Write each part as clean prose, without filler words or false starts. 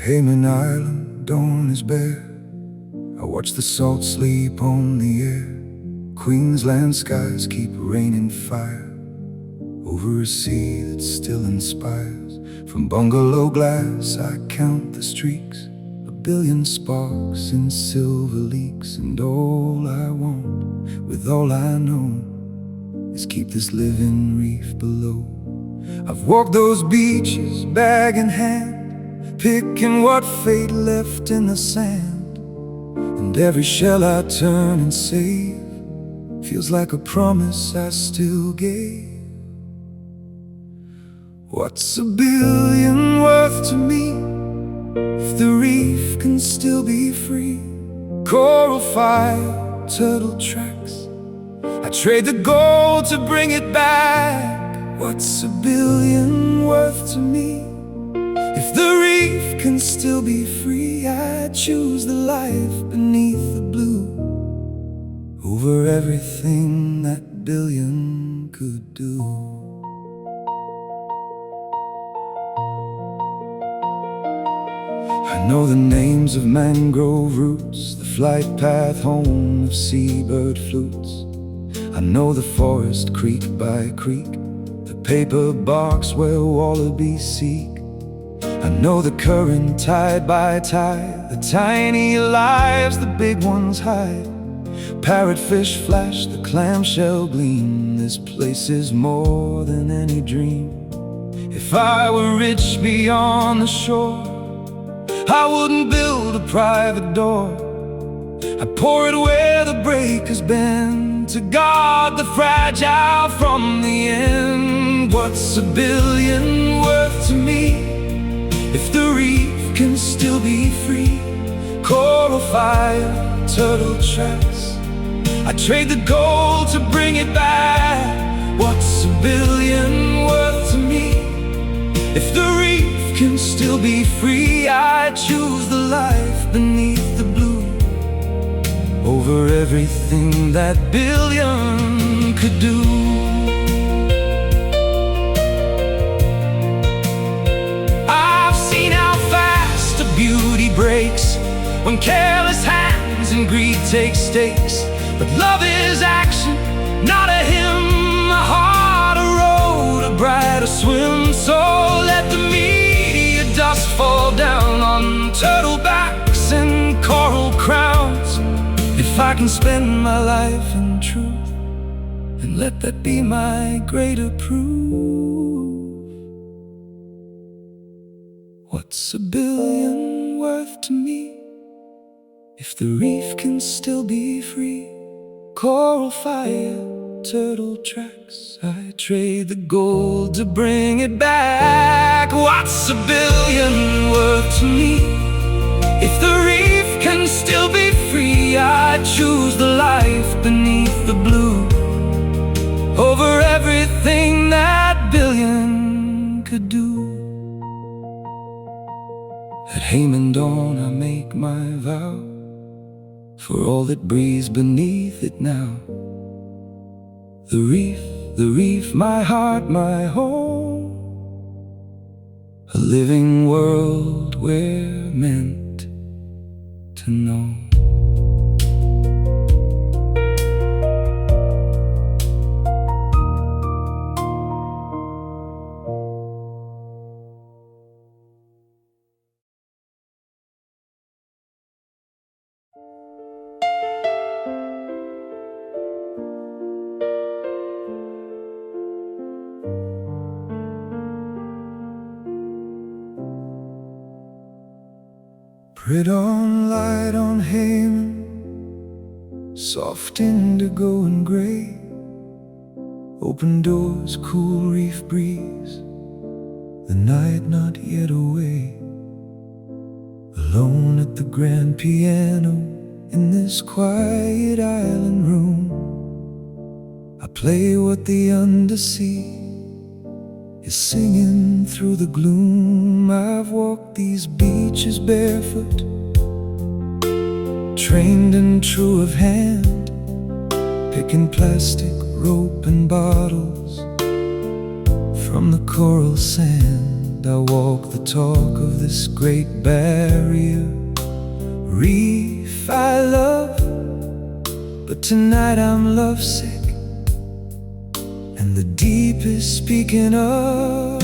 Hayman Island, dawn is bare. I watch the salt sleep on the air. Queensland skies keep raining fire over a sea that still inspires. From bungalow glass I count the streaks, a billion sparks in silver leaks. And all I want, with all I know, is keep this living reef below. I've walked those beaches, bag in hand, picking what fate left in the sand. And every shell I turn and save feels like a promise I still gave. What's a billion worth to me if the reef can still be free? Coral fire, turtle tracks, I trade the gold to bring it back. What's a billion worth to me if the reef can still be free? I choose the life beneath the blue over everything that billion could do. I know the names of mangrove roots, the flight path home of seabird flutes. I know the forest creek by creek, the paper box where wallabies seek. I know the current tide by tide, the tiny lives the big ones hide. Parrotfish flash, the clamshell gleam. This place is more than any dream. If I were rich beyond the shore, I wouldn't build a private door. I'd pour it where the breakers bend, to guard the fragile from the end. What's a billion worth to me if the reef can still be free? Coral fire, turtle tracks, I trade the gold to bring it back. What's a billion worth to me if the reef can still be free? I choose the life beneath the blue over everything that billion could do. I've seen how fast a beauty breaks when careless hands and greed take stakes. But love is action, not a hymn, a heart, a road, a brighter swim. So let the meteor dust fall down on turtle backs and coral crowns. If I can spend my life in truth, then let that be my greater proof. What's a billion worth to me if the reef can still be free? Coral fire, turtle tracks, I trade the gold to bring it back. What's a billion worth to me if the reef can still be free? I choose the life beneath the blue over everything that billion could do. At Hayman dawn I make my vow, for all that breathes beneath it now. The reef, my heart, my home, a living world we're meant to know. Predawn light on Hayman, soft indigo and grey. Open doors, cool reef breeze, the night not yet away. Alone at the grand piano in this quiet island room, I play what the undersea is singing through the gloom. I've walked these beaches barefoot, trained and true of hand, picking plastic, rope and bottles from the coral sand. I walk the talk of this great barrier reef I love, but tonight I'm lovesick, and the deep is speaking up.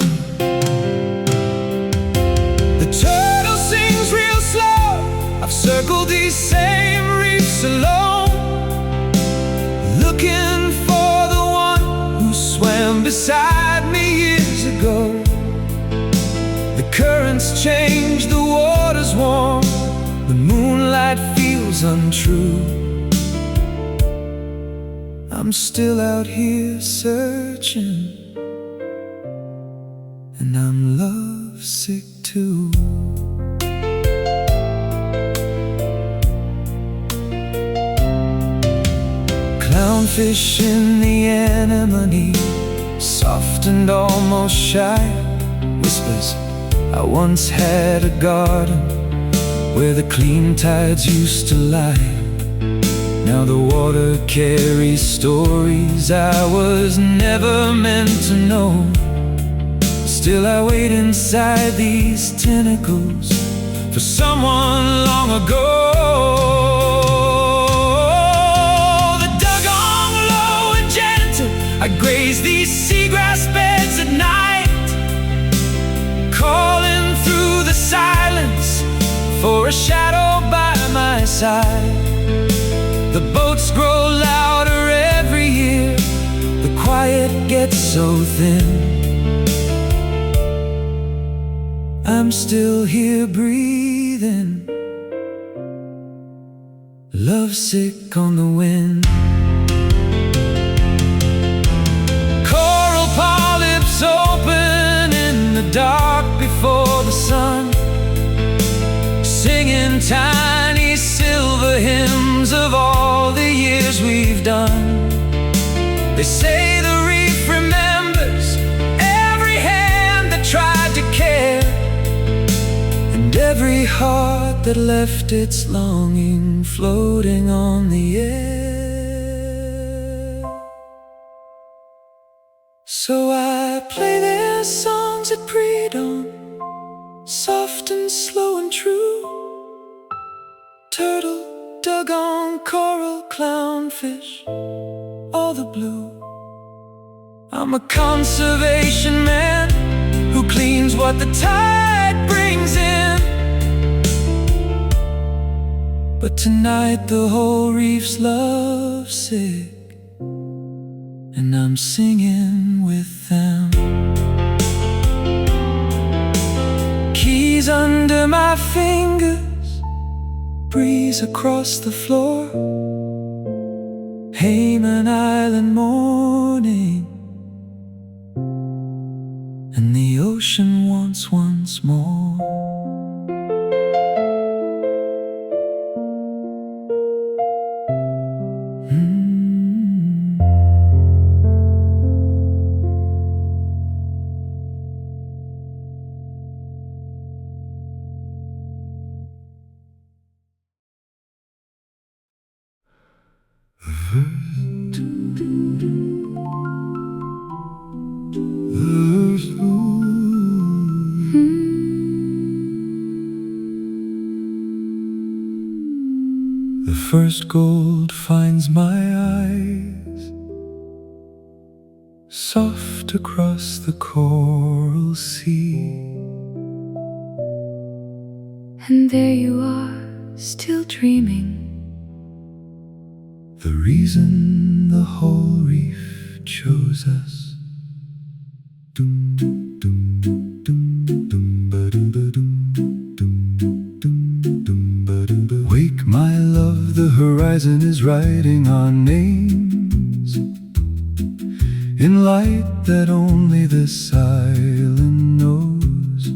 The turtle sings real slow. I've circled these same reefs alone, looking for the one who swam beside me years ago. The currents change, the water's warm, the moonlight feels untrue. I'm still out here searching, and I'm lovesick too. Clownfish in the anemone, soft and almost shy, whispers, I once had a garden where the clean tides used to lie. Now the water carries stories I was never meant to know. Still I wait inside these tentacles for someone long ago. The dugong, low and gentle, I graze these seagrass beds at night, calling through the silence for a shadow by my side. The boats grow louder every year, the quiet gets so thin. I'm still here breathing, lovesick on the wind. Coral polyps open in the dark before the sun, singing tiny silver hymns of all the years we've done. They say the reef remembers every hand that tried to care, and every heart that left its longing floating on the air. So I play their songs at predawn, soft and slow and true. Turtle, dugong, coral, clownfish, all the blue. I'm a conservation man who cleans what the tide brings in. But tonight the whole reef's lovesick, and I'm singing with them. Keys under my fingers, breeze across the floor, Hayman Island morning, and the ocean wants once more. The first gold finds my eyes, soft across the coral sea. And there you are, still dreaming. The reason the whole reef chose us. Dum dum dum dum dum ba dum ba dum dum dum dum ba dum ba. Wake, my love, the horizon is writing our names in light that only this island knows.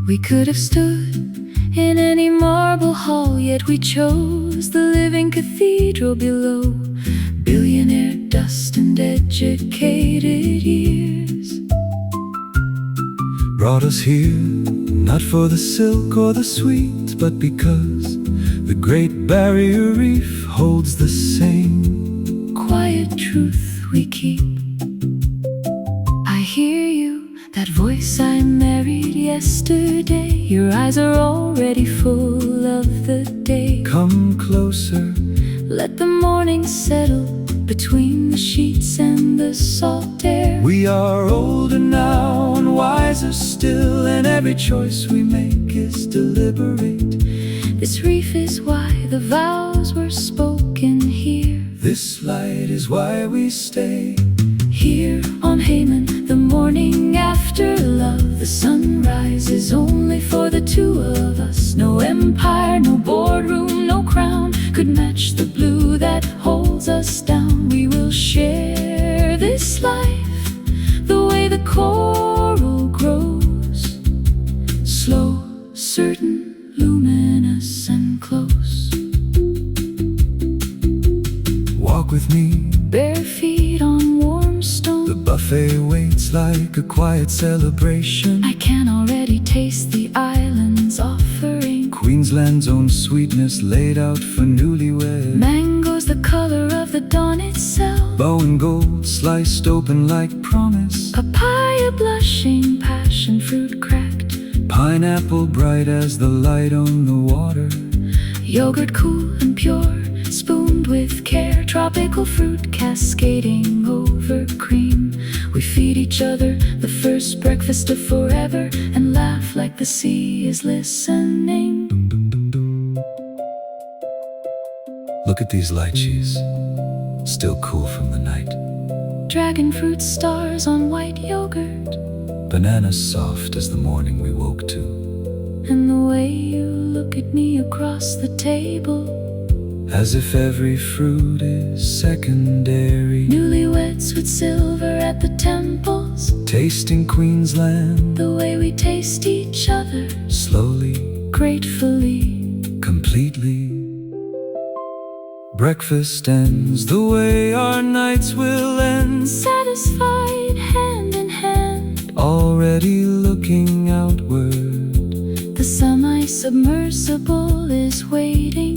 We could have stood in any marble hall, yet we chose the living cathedral below. Billionaire dust and educated years brought us here, not for the silk or the sweet, but because the Great Barrier Reef holds the same quiet truth we keep. I hear you, That voice I married yesterday, your eyes are already full of the day. Come closer, let the morning settle between the sheets and the salt air. we are older now and wiser still, and every choice we make is deliberate. This reef is why the vows were spoken here. This light is why we stay. Here on Hayman, the morning after love, the sunrise is only for the two of us. No empire, no boardroom, no crown could match the blue that holds us down. We will share this life the way the coral grows, slow, certain, luminous and close. Walk with me, Bare feet on warm stone. the buffet waits like a quiet celebration. I can already taste the island's offering. Queensland's own sweetness laid out for newlyweds. Mango's the color of the dawn itself. Bow and gold sliced open like promise. Papaya blushing, passion fruit cracked. Pineapple bright as the light on the water. Yogurt cool and pure, spooned with care. Tropical fruit cascading over cream. We feed each other the first breakfast of forever, and laugh like the sea is listening. Look at these lychees, still cool from the night. Dragon fruit stars on white yogurt. Bananas soft as the morning we woke to. And the way you look at me across the table, As if every fruit is secondary. newlyweds with silver at the temples. Tasting Queensland, The way we taste each other, slowly, gratefully. completely. Breakfast ends the way our nights will end. Satisfied hand in hand, Already looking outward. the semi-submersible is waiting,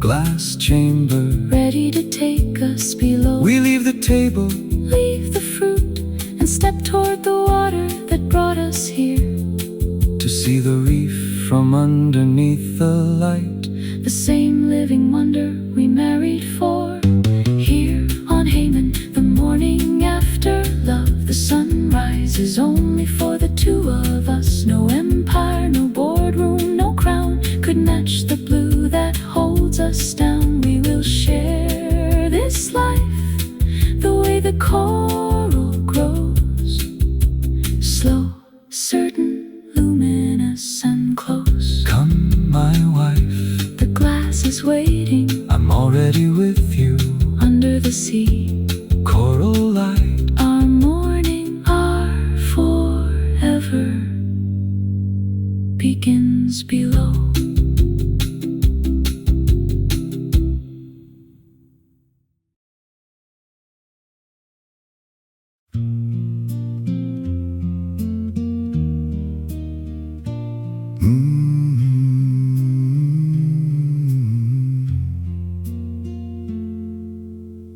Glass chamber, ready to take us below. we leave the table. leave the fruit and step toward the water that brought us here. To see the reef from underneath the light. The same living wonder we married for. Here on Hayman, the morning after love, the sunrise is only for the two of us. No empire, no boardroom, no crown could match the blue that holds us down. We will share this life the way the coral grows, slow, certain, luminous and close. Come, my wife, The glass is waiting I'm already with you. under the sea. Coral light, Our morning, our forever begins below.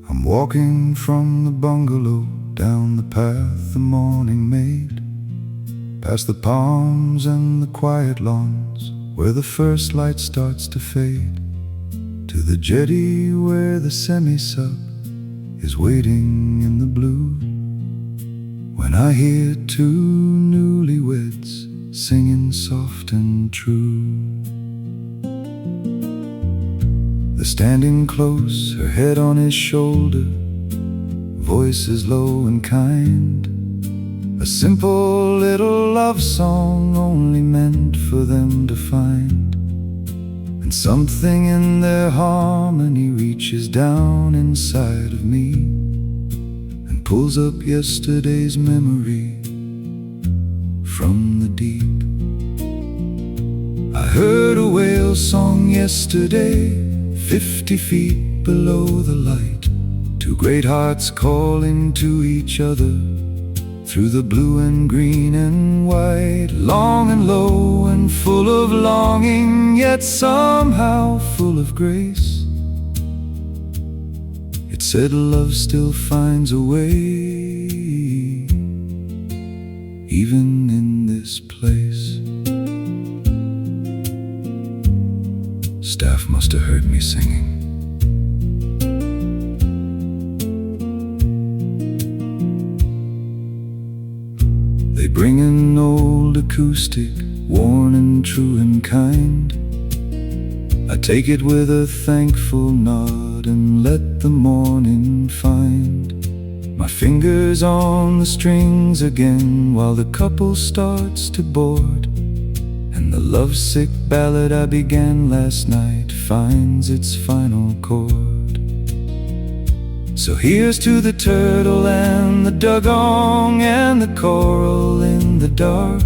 I'm walking from the bungalow down the path the morning made, past the palms and the quiet lawns where the first light starts to fade, to the jetty where the semi-sub is waiting in the blue. When I hear two newlyweds singing soft and true. They're standing close, her head on his shoulder, voice is low and kind. A simple little love song only meant for them to find. And something in their harmony reaches down inside of me and pulls up yesterday's memory from the deep. I heard a whale song yesterday, 50 feet below the light. Two great hearts calling to each other through the blue and green and white. Long and low and full of longing, yet somehow full of grace. It said love still finds a way, even in this place. Staff must have heard me singing. They bring an old acoustic, worn and true and kind. I take it with a thankful nod and let the morning find my fingers on the strings again, while the couple starts to board, and the lovesick ballad I began last night finds its final chord. So here's to the turtle and the dugong and the coral in the dark.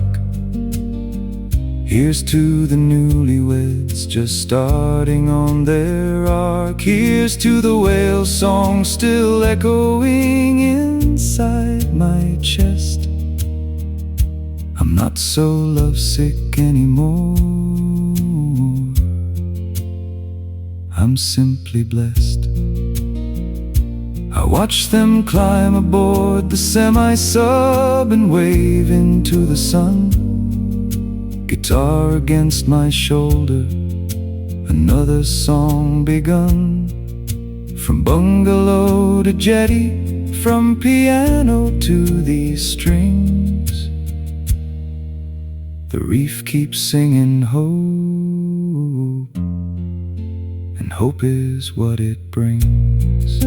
Here's to the newlyweds just starting on their arc. Here's to the whale song still echoing inside my chest. I'm not so lovesick anymore. I'm simply blessed. I watch them climb aboard the semi-sub and wave into the sun. Guitar against my shoulder, another song begun. From bungalow to jetty, from piano to these strings, the reef keeps singing hope, and hope is what it brings.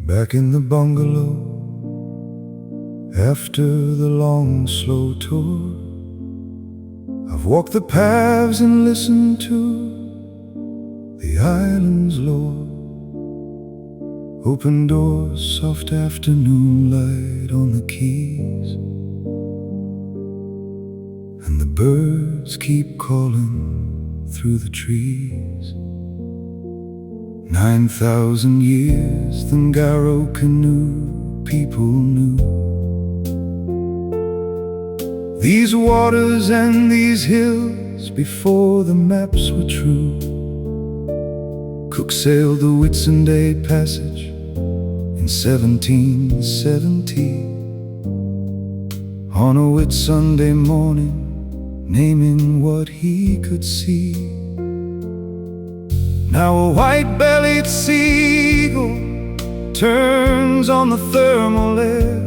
Back in the bungalow, after the long, slow tour, I've walked the paths and listened to the island's lore. Open doors, soft afternoon light on the quays, and the birds keep calling through the trees. 9,000 years the Ngaro canoe people knew. These waters and these hills before the maps were true. Cook sailed the Whitsunday Passage in 1770 on a Whitsunday morning, naming what he could see. Now a white-bellied seagull turns on the thermal air.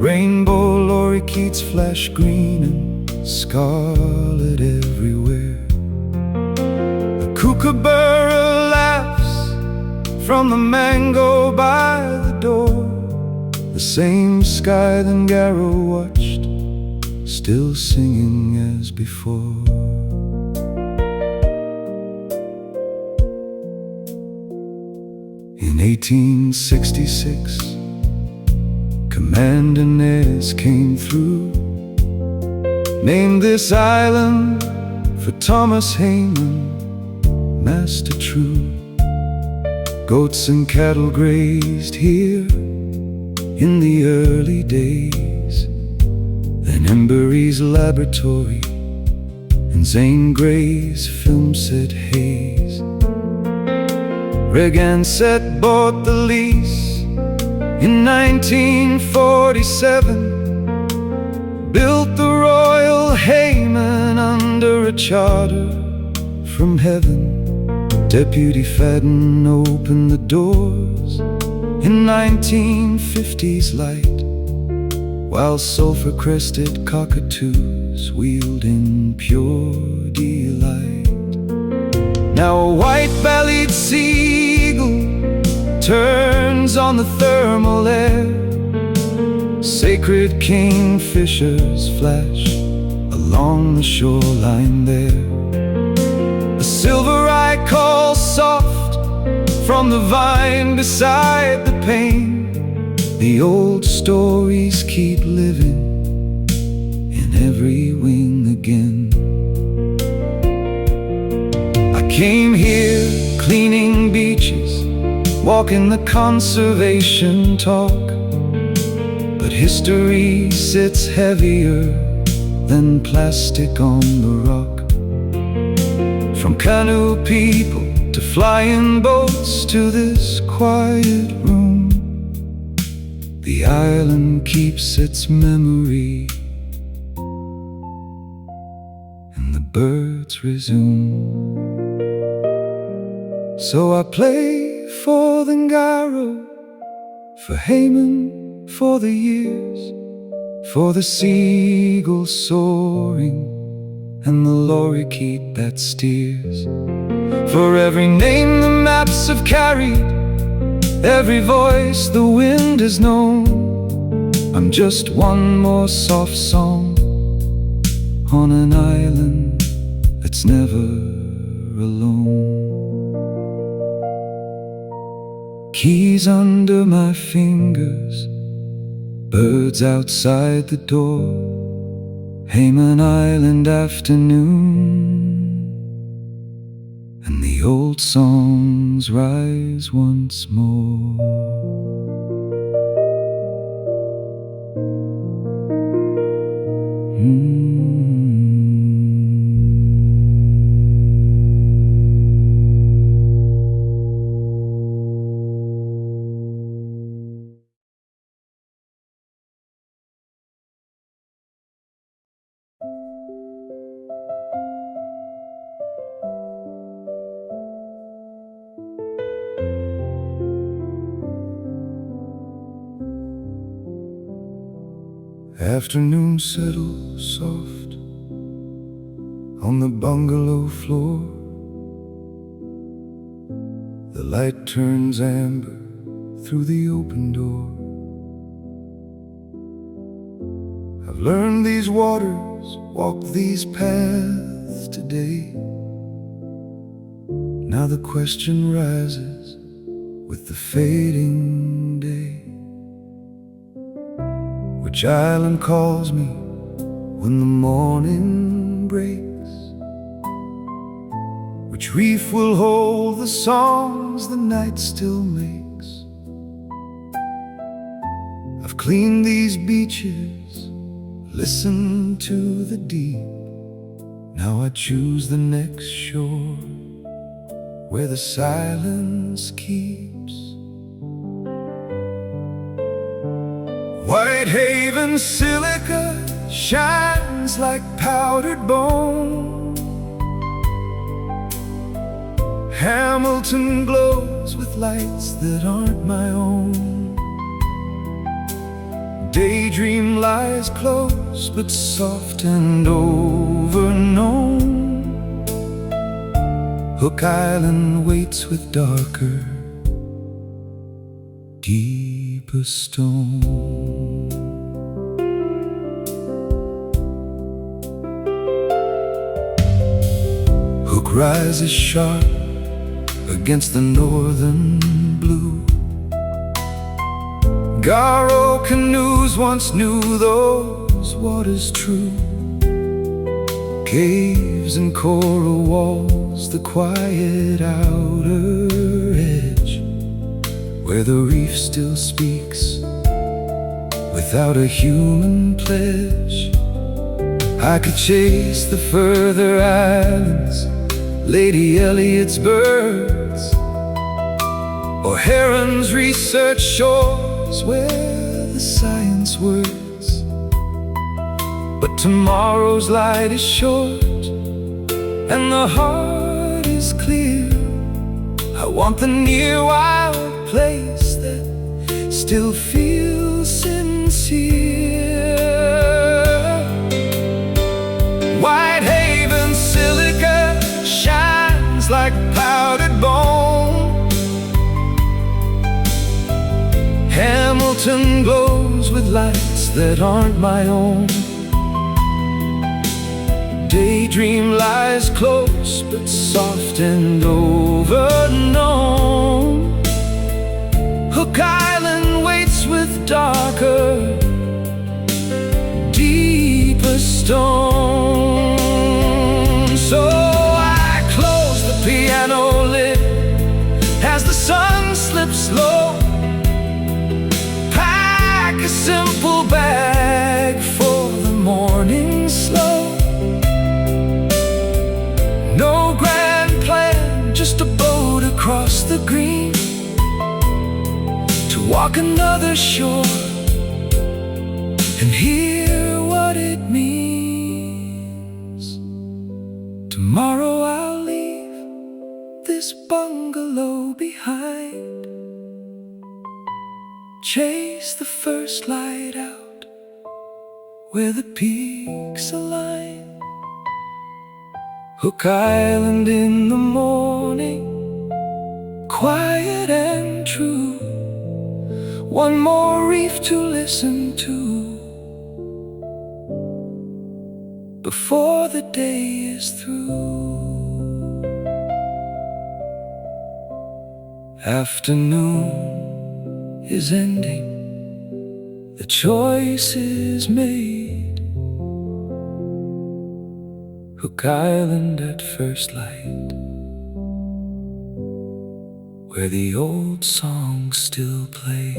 Rainbow lorikeets flash green and scarlet everywhere. The kookaburra laughs from the mango by the door. The same sky that Ngaro watched, still singing as before. In 1866, Commander Nez came through, named this island for Thomas Hayman, master true. Goats and cattle grazed here in the early days. Then Embry's laboratory and Zane Grey's film set haze. Regansett bought the lease in 1947, built the Royal Hayman under a charter from heaven. Deputy Fadden opened the doors in 1950's light, while sulphur-crested cockatoos wheeled in pure delight. Now a white-bellied seagull turns on the thermal air. Sacred kingfishers flash along the shoreline there. The silver eye calls soft from the vine beside the pane. The old stories keep living in every wing again. I came here cleaning beaches, walking the conservation talk, but history sits heavier than plastic on the rock. From canoe people to flying boats to this quiet room, the island keeps its memory, and the birds resume. So I play for the Ngaro, for Hayman, for the years, for the seagulls soaring and the lorikeet that steers, for every name the maps have carried, every voice the wind has known. I'm just one more soft song on an island that's never alone. Keys under my fingers, birds outside the door, Hayman Island afternoon, and the old songs rise once more. Afternoon settles soft on the bungalow floor. The light turns amber through the open door. I've learned these waters walk these paths today. Now the question rises with the fading day. Which island calls me when the morning breaks? Which reef will hold the songs the night still makes? I've cleaned these beaches, listened to the deep. Now I choose the next shore where the silence keeps. Whitehaven silica shines like powdered bone. Hamilton glows with lights that aren't my own. Daydream lies close but soft and overknown. Hook Island waits with darker, deeper stone. Hook rises sharp against the northern blue. Ngaro canoes once knew those waters true. Caves and coral walls, the quiet outer edge, where the reef still speaks without a human pledge. I could chase the further islands, Lady Elliot's birds, or herons research shores where the science works. But tomorrow's light is short and the heart is clear. I want the near wild place that still feels sincere. Whitehaven silica shines like powdered bone. Hamilton glows with lights that aren't my own. Daydream lies close but soft and overknown. Hook Island waits with darker, deeper stone. So I close the piano lid as the sun slips low, pack a simple bag for the morning slow. No grand plan, just a boat across the green to walk another shore and hear what it means. Tomorrow I'll leave this bungalow behind, chase the first light out where the peaks align. Hook Island in the morning, quiet and true. One more reef to listen to before the day is through. Afternoon is ending, the choice is made. Hook Island at first light, where the old songs still play.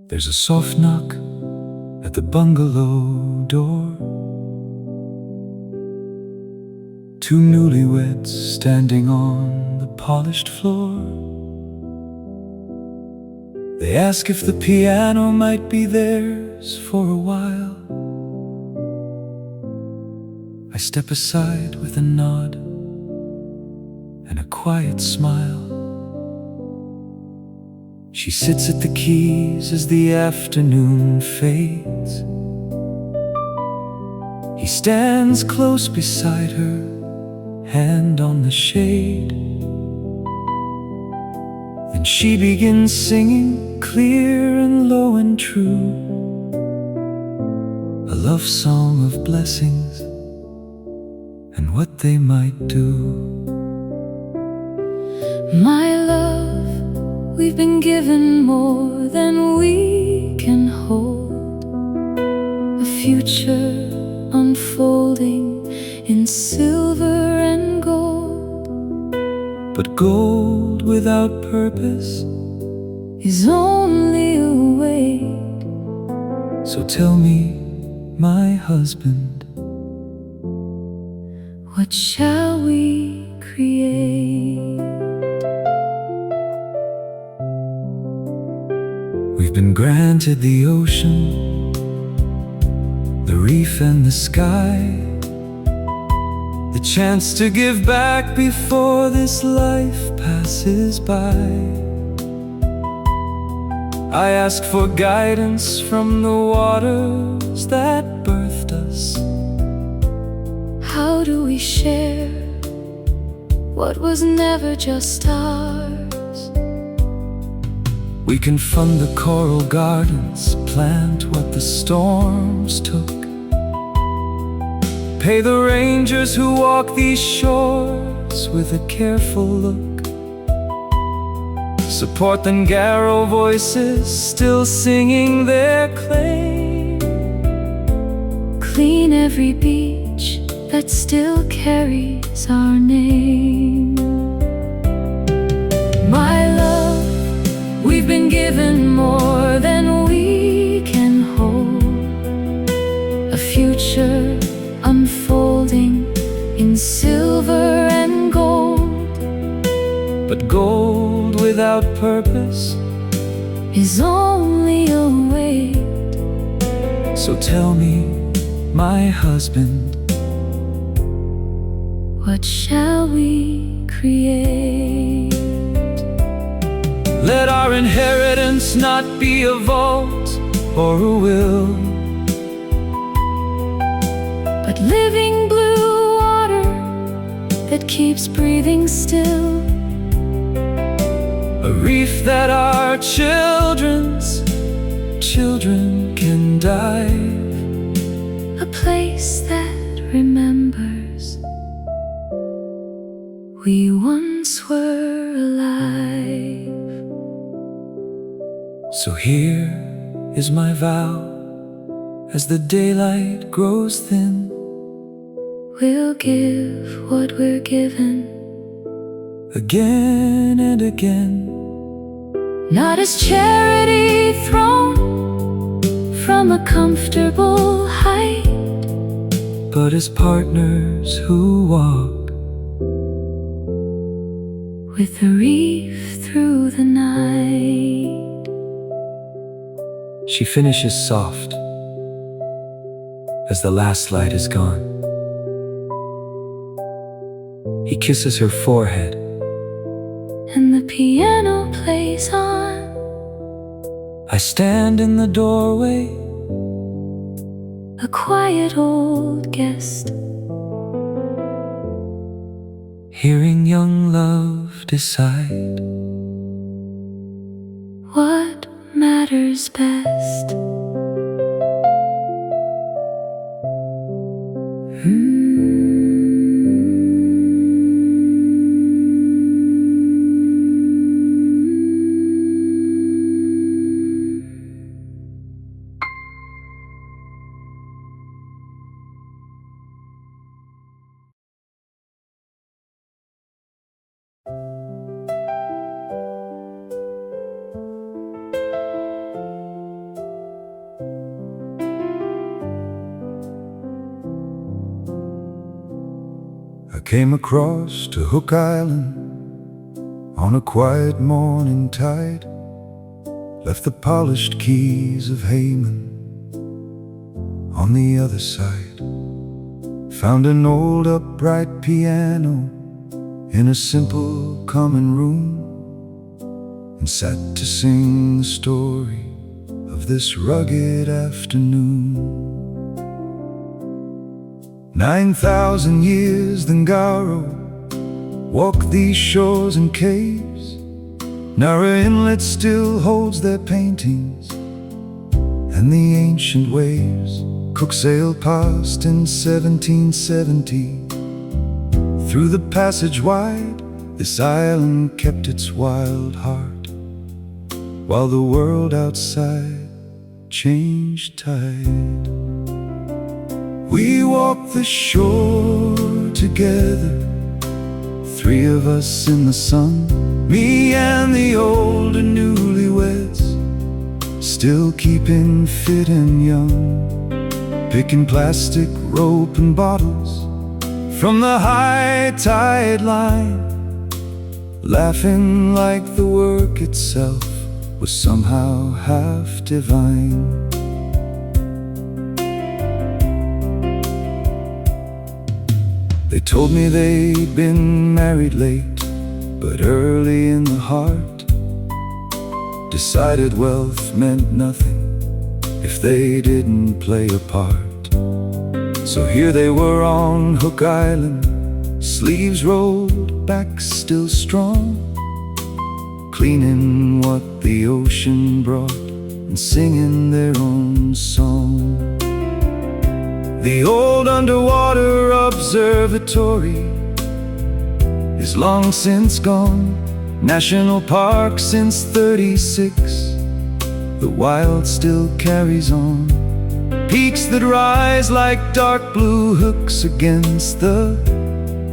There's a soft knock at the bungalow door. Two newlyweds standing on the polished floor. They ask if the piano might be theirs for a while. I step aside with a nod and a quiet smile. She sits at the keys as the afternoon fades. He stands close beside her, hand on the shade. Then she begins singing, clear and low and true, a love song of blessings and what they might do. My love, we've been given more than we can hold, a future unfolding in silver and gold. But gold without purpose is only a weight. So tell me, my husband, what shall we create? We've been granted the ocean, the reef and the sky, the chance to give back before this life passes by. I ask for guidance from the waters that birthed us. How do we share what was never just ours? We can fund the coral gardens, plant what the storms took, pay the rangers who walk these shores with a careful look, support the Ngaro voices still singing their claim, clean every beach that still carries our name. My love, we've been given more than we can hold, a future unfolding in silver and gold. But gold without purpose is only a weight. So tell me, my husband, what shall we create? Let our inheritance not be a vault or a will, but living blue water that keeps breathing still. A reef that our children's children can dive. A place that remembers we once were alive. So here is my vow, as the daylight grows thin, we'll give what we're given again and again. Not as charity thrown from a comfortable height, but as partners who walk with the reef through the night. She finishes soft as the last light is gone. He kisses her forehead, and the piano plays on. I stand in the doorway, a quiet old guest, hearing young love decide what matters best. I came across to Hook Island on a quiet morning tide, left the polished keys of Hayman on the other side, found an old upright piano in a simple common room, and sat to sing the story of this rugged afternoon. 9,000 years the Ngaro walked these shores and caves. Ngaro Inlet still holds their paintings and the ancient waves. Cook sailed past in 1770. Through the passage wide, this island kept its wild heart, while the world outside changed tide. We walked the shore together, three of us in the sun, me and the older newlyweds, still keeping fit and young, picking plastic rope and bottles from the high tide line, laughing like the work itself was somehow half divine. They told me they'd been married late, but early in the heart, decided wealth meant nothing if they didn't play a part. So here they were on Hook Island, sleeves rolled back still strong, cleaning what the ocean brought and singing their own song. The old underwater observatory is long since gone, national park since '36. The wild still carries on, peaks that rise like dark blue hooks against the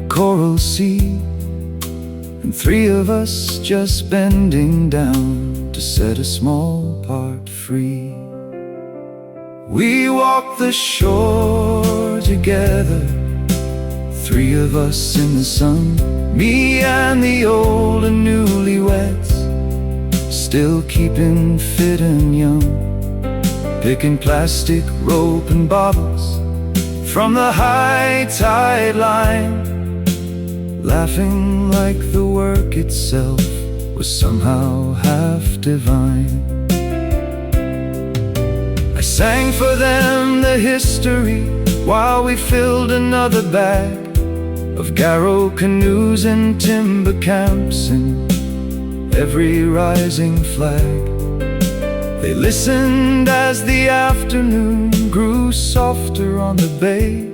coral sea, and three of us just bending down to set a small part free. We walked the shore together, three of us in the sun, me and the older newlyweds, still keeping fit and young, picking plastic rope and bottles from the high tide line, laughing like the work itself was somehow half divine. I sang for them the history while we filled another bag of Ngaro canoes and timber camps in every rising flag. They listened as the afternoon grew softer on the bay,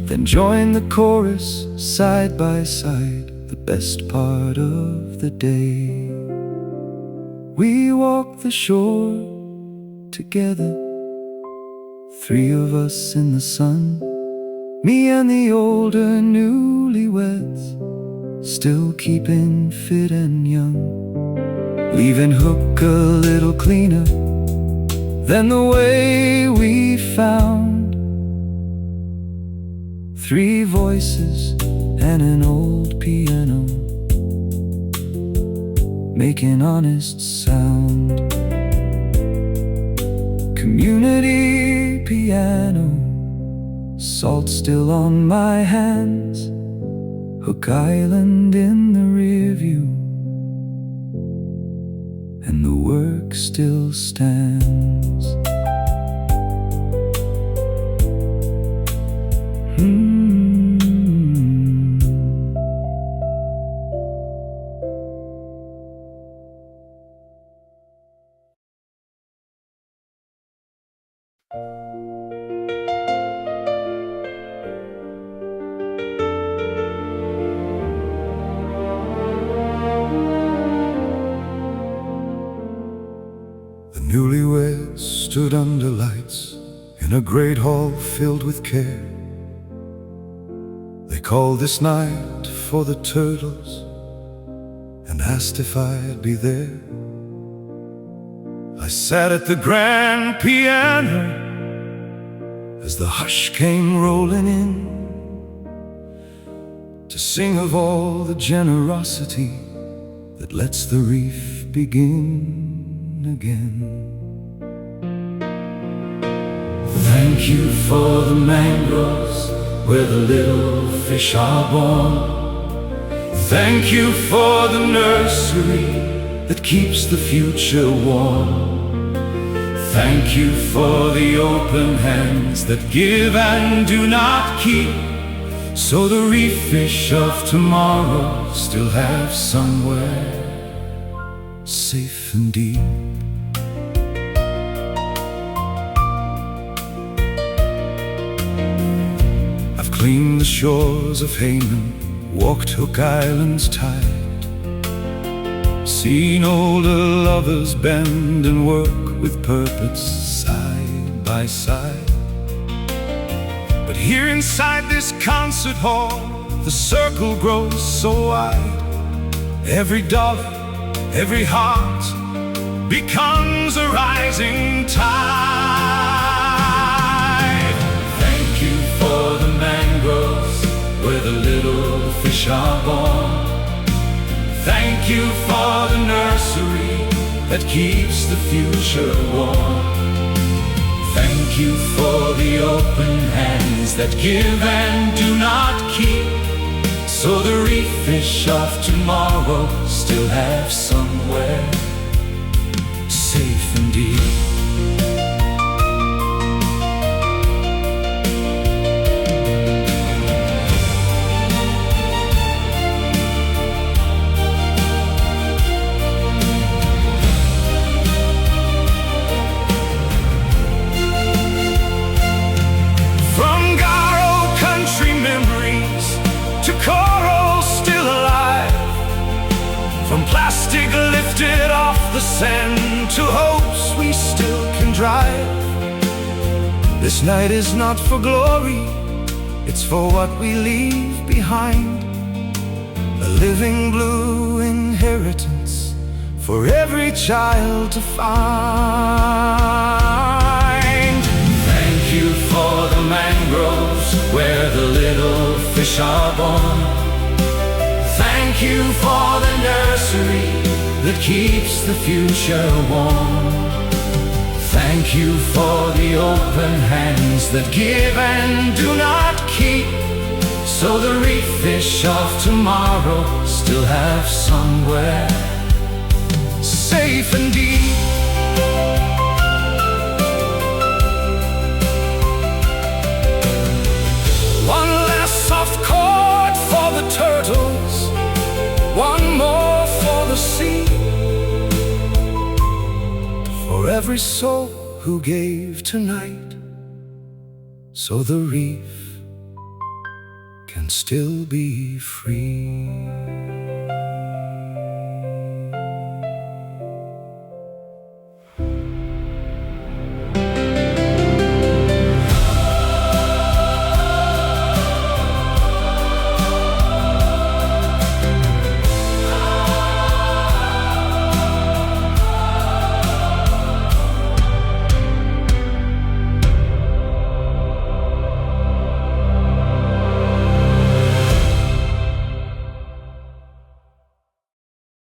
then joined the chorus side by side, the best part of the day. We walked the shore together, three of us in the sun, me and the older newlyweds, still keeping fit and young. Leaving Hook a little cleaner than the way we found. Three voices and an old piano, making honest sound. Community piano, salt still on my hands, Hook Island in the rear view, and the work still stands. The newlyweds stood under lights in a great hall filled with care. They called this night for the turtles and asked if I'd be there. I sat at the grand piano as the hush came rolling in, to sing of all the generosity that lets the reef begin again. Thank you for the mangroves where the little fish are born. Thank you for the nursery that keeps the future warm. Thank you for the open hands that give and do not keep, so the reef fish of tomorrow still have somewhere safe and deep. I've cleaned the shores of Hayman, walked Hook Island's tide, seen older lovers bend and work with purpose side by side. But here inside this concert hall, the circle grows so wide. Every dollar, every heart becomes a rising tide. Thank you for the mangroves where the little fish are born. Thank you for the nursery that keeps the future warm. Thank you for the open hands that give and do not keep, so the reef fish of tomorrow still have somewhere safe and deep. From Ngaro country memories to coral still alive, from plastic lifted off the sand to hopes we still can drive. This night is not for glory, it's for what we leave behind. A living blue inheritance for every child to find. Thank you for the mangroves where the little fish are born. Thank you for the nursery that keeps the future warm. Thank you for the open hands that give and do not keep, so the reef fish of tomorrow still have somewhere safe and deep. One last soft chord for the turtles, one more for the sea, for every soul who gave tonight, so the reef can still be free.